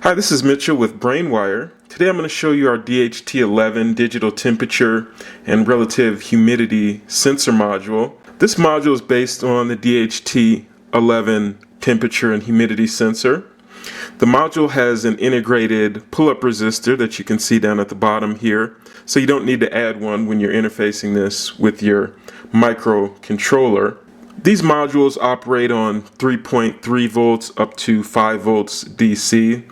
Hi, this is Mitchell with BrainWire. Today I'm going to show you our DHT-11 digital temperature and relative humidity sensor module. This module is based on the DHT-11 temperature and humidity sensor. The module has an integrated pull-up resistor that you can see down at the bottom here, so you don't need to add one when you're interfacing this with your microcontroller. These modules operate on 3.3 volts up to 5 volts DC.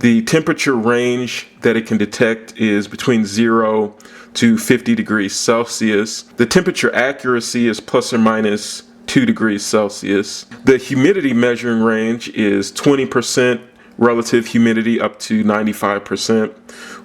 The temperature range that it can detect is between 0 to 50 degrees Celsius. The temperature accuracy is plus or minus 2 degrees Celsius. The humidity measuring range is 20% relative humidity up to 95%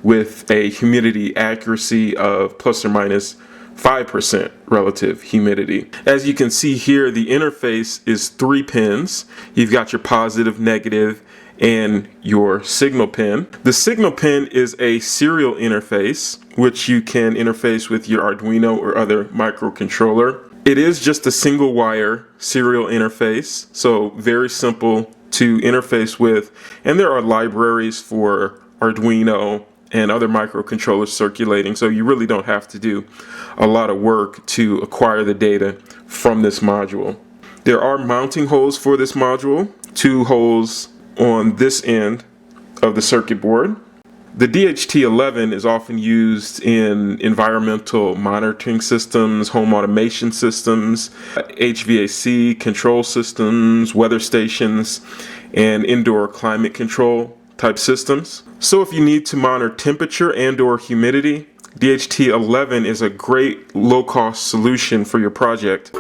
with a humidity accuracy of plus or minus 5% relative humidity. As you can see here, the interface is 3 pins. You've got your positive, negative, and your signal pin. The signal pin is a serial interface, which you can interface with your Arduino or other microcontroller. It is just a single wire serial interface, so very simple to interface with, and there are libraries for Arduino and other microcontrollers circulating, so you really don't have to do a lot of work to acquire the data from this module. There are mounting holes for this module, 2 holes on this end of the circuit board. The DHT-11 is often used in environmental monitoring systems, home automation systems, HVAC control systems, weather stations, and indoor climate control type systems. So if you need to monitor temperature and or humidity, DHT-11 is a great low-cost solution for your project.